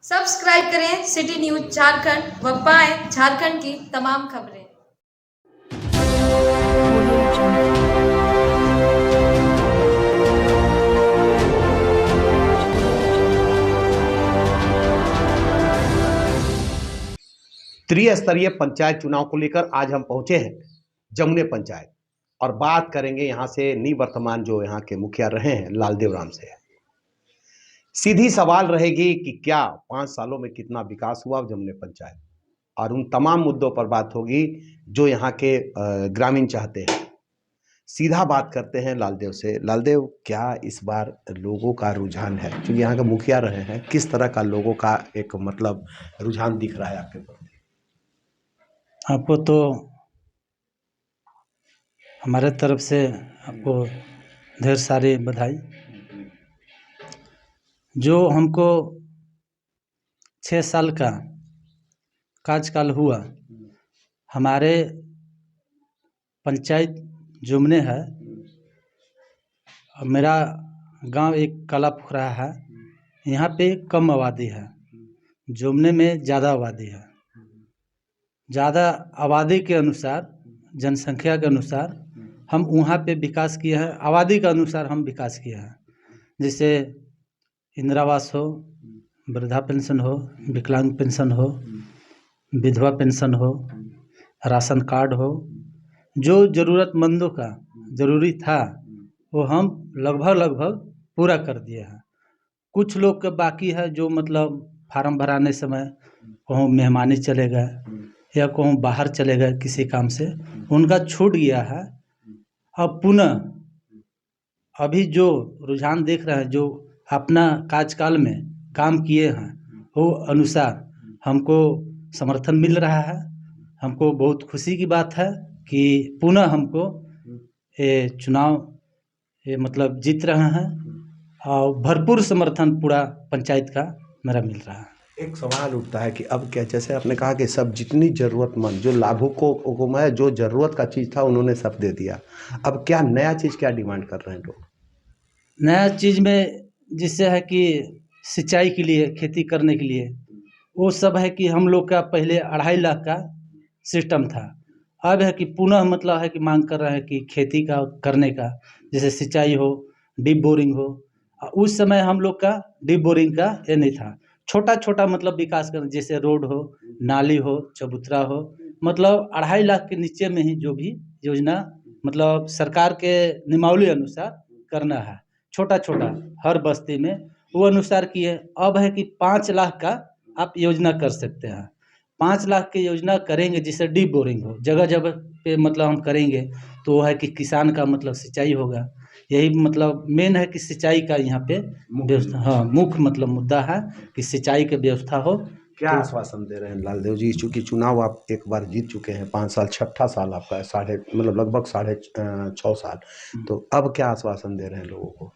Subscribe करें city news Jharkhand व पाएं झारखंड की तमाम खबरें। त्रिस्तरीय पंचायत चुनाव को लेकर आज हम पहुंचे हैं जमुने पंचायत और बात करेंगे यहां से निवर्तमान जो यहां के मुखिया रहे हैं लालदेव राम से। सीधी सवाल रहेगी कि क्या 5 सालों में कितना विकास हुआ जमुने पंचायत, और उन तमाम मुद्दों पर बात होगी जो यहाँ के ग्रामीण चाहते हैं। सीधा बात करते हैं लालदेव से। लालदेव, क्या इस बार लोगों का रुझान है, जो यहाँ के मुखिया रहे हैं, किस तरह का लोगों का एक मतलब रुझान दिख रहा है आपके प्रति? आपको तो हमारे तरफ से आपको ढेर सारी बधाई। जो हमको 6 साल का कार्यकाल हुआ, हमारे पंचायत जमुने है, मेरा गांव एक काला पोखरा है। यहाँ पे कम आबादी है, जमुने में ज़्यादा आबादी है। ज़्यादा आबादी के अनुसार, जनसंख्या के अनुसार हम वहाँ पे विकास किए हैं, आबादी के अनुसार हम विकास किए हैं। जैसे इंदिरा आवास हो, वृद्धा पेंशन हो, विकलांग पेंशन हो, विधवा पेंशन हो, राशन कार्ड हो, जो ज़रूरतमंदों का ज़रूरी था वो हम लगभग पूरा कर दिए हैं। कुछ लोग के बाकी है, जो मतलब फार्म भराने समय कहूँ मेहमानी चले गए या कहूँ बाहर चले गए किसी काम से, उनका छूट गया है। अब पुनः अभी जो रुझान देख रहे हैं, जो अपना कार्यकाल में काम किए हैं, वो अनुसार हमको समर्थन मिल रहा है। हमको बहुत खुशी की बात है कि पुनः हमको ये चुनाव मतलब जीत रहे हैं और भरपूर समर्थन पूरा पंचायत का मेरा मिल रहा है। एक सवाल उठता है कि अब क्या, जैसे आपने कहा कि सब जितनी ज़रूरतमंद जो लाभुकों को मैं जो ज़रूरत का चीज़ था उन्होंने सब दे दिया, अब क्या नया चीज़ क्या डिमांड कर रहे हैं लोग? नया चीज़ में जिससे है कि सिंचाई के लिए, खेती करने के लिए, वो सब है कि हम लोग का पहले 2.5 लाख का सिस्टम था। अब है कि पुनः मतलब है कि मांग कर रहे हैं कि खेती का करने का, जैसे सिंचाई हो, डीप बोरिंग हो। उस समय हम लोग का डीप बोरिंग का ये नहीं था। छोटा छोटा मतलब विकास कर, जैसे रोड हो, नाली हो, चबूतरा हो, मतलब 2.5 लाख के नीचे में ही जो भी योजना मतलब सरकार के नियमावली अनुसार करना है, छोटा छोटा हर बस्ती में वो अनुसार किए। अब है कि 5 लाख का आप योजना कर सकते हैं। 5 लाख की योजना करेंगे जिससे डीप बोरिंग हो, जगह जगह पे मतलब हम करेंगे तो वो है कि किसान का मतलब सिंचाई होगा। यही मतलब मेन है कि सिंचाई का यहाँ पे व्यवस्था, हाँ, मुख्य मतलब मुद्दा है कि सिंचाई की व्यवस्था हो। क्या आश्वासन दे रहे हैं लालदेव जी, चूंकि चुनाव आप एक बार जीत चुके हैं, 5 साल, छठा साल आपका है, लगभग 6.5 साल, तो अब क्या आश्वासन दे रहे हैं लोगों को?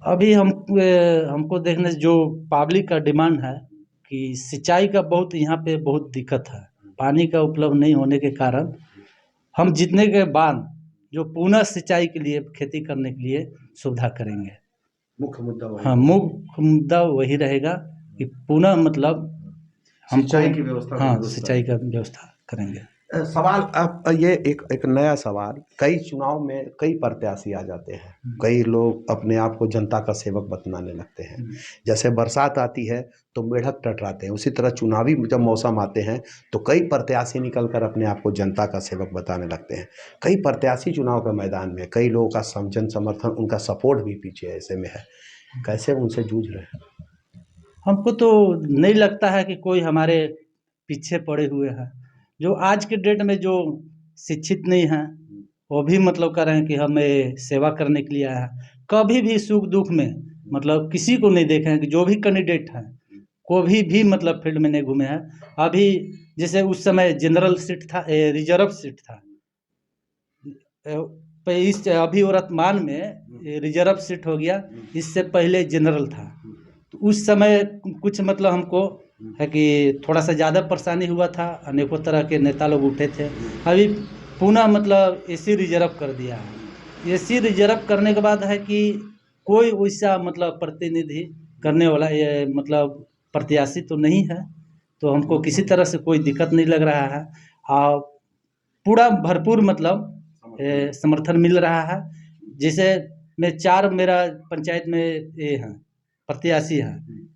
अभी हमको देखने से जो पब्लिक का डिमांड है कि सिंचाई का बहुत यहाँ पे बहुत दिक्कत है, पानी का उपलब्ध नहीं होने के कारण हम जीतने के बाद जो पुनः सिंचाई के लिए, खेती करने के लिए सुविधा करेंगे। मुख्य मुद्दा वही हाँ, मुख्य मुद्दा वही रहेगा कि पुनः मतलब हमको सिंचाई की व्यवस्था, हाँ, सिंचाई का व्यवस्था करेंगे। सवाल अब ये एक नया सवाल, कई चुनाव में कई प्रत्याशी आ जाते हैं, कई लोग अपने आप को जनता का सेवक बतलाने लगते हैं। जैसे बरसात आती है तो मेढक टटराते हैं, उसी तरह चुनावी जब मौसम आते हैं तो कई प्रत्याशी निकलकर अपने आप को जनता का सेवक बताने लगते हैं। कई प्रत्याशी चुनाव के मैदान में, कई लोगों का जन समर्थन, उनका सपोर्ट भी पीछे ऐसे में है, कैसे उनसे जूझ रहे हैं? हमको तो नहीं लगता है कि कोई हमारे पीछे पड़े हुए हैं। जो आज के डेट में जो शिक्षित नहीं हैं, वो भी मतलब कह रहे हैं कि हमें सेवा करने के लिए आया है। कभी भी सुख दुख में मतलब किसी को नहीं देखे हैं कि जो भी कैंडिडेट हैं, कोई भी मतलब फील्ड में नहीं घूमे हैं। अभी जैसे उस समय जनरल सीट था, रिजर्व सीट था, इस अभी वर्तमान में रिजर्व सीट हो गया, इससे पहले जनरल था। तो उस समय कुछ मतलब हमको है कि थोड़ा सा ज़्यादा परेशानी हुआ था, अनेकों तरह के नेता लोग उठे थे। अभी पुनः मतलब एसी रिजर्व कर दिया है। एसी रिजर्व करने के बाद है कि कोई वैसा मतलब प्रतिनिधि करने वाला, ये मतलब प्रत्याशी तो नहीं है, तो हमको किसी तरह से कोई दिक्कत नहीं लग रहा है और पूरा भरपूर मतलब समर्थन मिल रहा है। जैसे मैं 4 मेरा पंचायत में ये हैं प्रत्याशी हैं,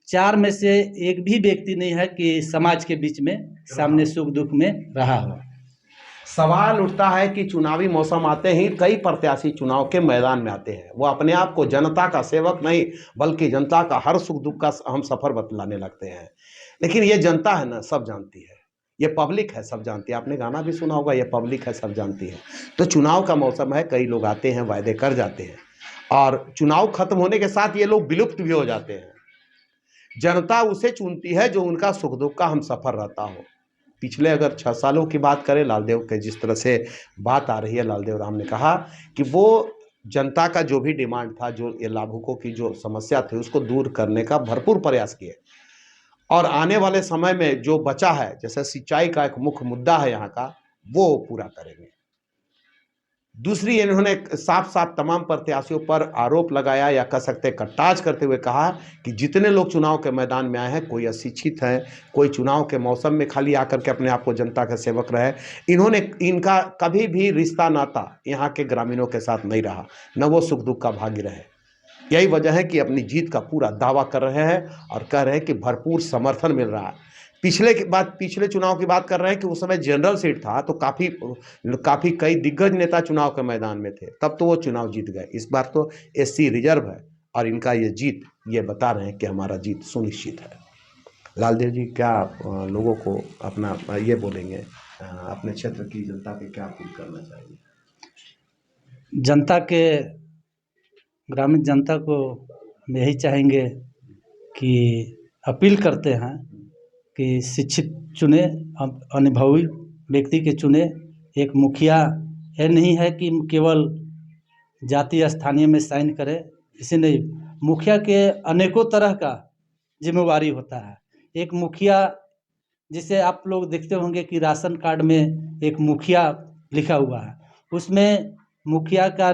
4 में से एक भी व्यक्ति नहीं है कि समाज के बीच में सामने सुख दुख में रहा हो। सवाल उठता है कि चुनावी मौसम आते ही कई प्रत्याशी चुनाव के मैदान में आते हैं, वो अपने आप को जनता का सेवक नहीं बल्कि जनता का हर सुख दुख का हम सफर बतलाने लगते हैं। लेकिन ये जनता है ना, सब जानती है, ये पब्लिक है, सब जानती है। आपने गाना भी सुना होगा, ये पब्लिक है, सब जानती है। तो चुनाव का मौसम है, कई लोग आते हैं, वायदे कर जाते हैं और चुनाव खत्म होने के साथ ये लोग विलुप्त भी हो जाते हैं। जनता उसे चुनती है जो उनका सुख दुख का हम सफर रहता हो। पिछले अगर 6 सालों की बात करें, लालदेव के जिस तरह से बात आ रही है, लालदेव राम ने कहा कि वो जनता का जो भी डिमांड था, जो ये लाभुकों की जो समस्या थी, उसको दूर करने का भरपूर प्रयास किए और आने वाले समय में जो बचा है, जैसे सिंचाई का एक मुख्य मुद्दा है यहाँ का, वो पूरा करेंगे। दूसरी, इन्होंने साफ साफ तमाम प्रत्याशियों पर आरोप लगाया या कह सकते कटाज करते हुए कहा कि जितने लोग चुनाव के मैदान में आए हैं, कोई अशिक्षित है, कोई चुनाव के मौसम में खाली आकर के अपने आप को जनता का सेवक रहे। इनका कभी भी रिश्ता नाता यहाँ के ग्रामीणों के साथ नहीं रहा, न वो सुख दुख का भागी रहे। यही वजह है कि अपनी जीत का पूरा दावा कर रहे हैं और कह रहे हैं कि भरपूर समर्थन मिल रहा है। पिछले चुनाव की बात कर रहे हैं कि उस समय जनरल सीट था, तो काफ़ी कई दिग्गज नेता चुनाव के मैदान में थे, तब तो वो चुनाव जीत गए। इस बार तो एससी रिजर्व है और इनका ये जीत, ये बता रहे हैं कि हमारा जीत सुनिश्चित है। लालदेव जी, क्या लोगों को अपना ये बोलेंगे, अपने क्षेत्र की जनता के क्या अपील करना चाहिए? जनता के, ग्रामीण जनता को हम यही चाहेंगे कि अपील करते हैं कि शिक्षित चुने, अनुभवी व्यक्ति के चुने। एक मुखिया यह नहीं है कि केवल जातीय स्थानीय में साइन करे, इसे नहीं, मुखिया के अनेकों तरह का जिम्मेवारी होता है। एक मुखिया, जिसे आप लोग देखते होंगे कि राशन कार्ड में एक मुखिया लिखा हुआ है, उसमें मुखिया का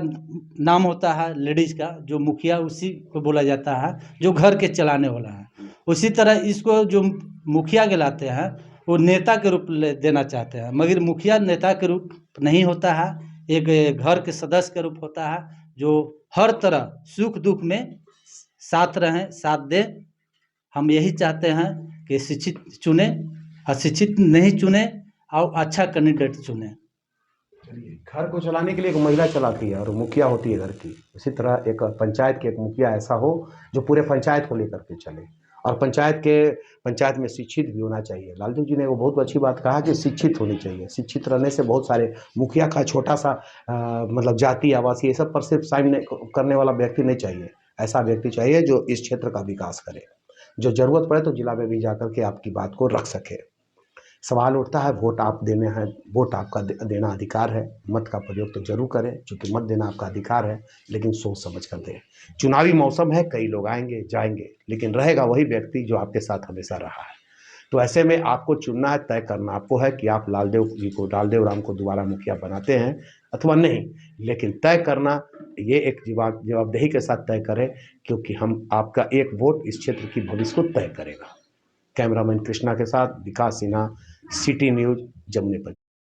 नाम होता है लेडीज का, जो मुखिया उसी को बोला जाता है जो घर के चलाने वाला है। उसी तरह इसको जो मुखिया कहलाते हैं वो नेता के रूप देना चाहते हैं, मगर मुखिया नेता के रूप नहीं होता है, एक घर के सदस्य के रूप होता है जो हर तरह सुख दुख में साथ रहें, साथ दे। हम यही चाहते हैं कि शिक्षित चुने, अशिक्षित नहीं चुने और अच्छा कैंडिडेट चुने। घर को चलाने के लिए एक महिला चलाती है और मुखिया होती है घर की। इसी तरह एक पंचायत के एक मुखिया ऐसा हो जो पूरे पंचायत को लेकर के चले, और पंचायत में शिक्षित भी होना चाहिए। लालदेव जी ने वो बहुत अच्छी बात कहा कि शिक्षित होनी चाहिए। शिक्षित रहने से बहुत सारे, मुखिया का छोटा सा मतलब जाति आवासीय ये सब पर सिर्फ साइन करने वाला व्यक्ति नहीं चाहिए। ऐसा व्यक्ति चाहिए जो इस क्षेत्र का विकास करे, जो जरूरत पड़े तो जिला में भी जाकर के आपकी बात को रख सके। सवाल उठता है, वोट आप देने हैं, वोट आपका देना अधिकार है, मत का प्रयोग तो जरूर करें, क्योंकि मत देना आपका अधिकार है, लेकिन सोच समझ कर दें। चुनावी मौसम है, कई लोग आएंगे जाएंगे, लेकिन रहेगा वही व्यक्ति जो आपके साथ हमेशा रहा है। तो ऐसे में आपको चुनना है, तय करना आपको है कि आप लालदेव राम को दोबारा मुखिया बनाते हैं अथवा नहीं। लेकिन तय करना ये एक जवाबदेही के साथ तय करें, क्योंकि हम आपका एक वोट इस क्षेत्र की भविष्य को तय करेगा। कैमरामैन कृष्णा के साथ विकास सिन्हा, सिटी न्यूज़, जमुनेपंचायत।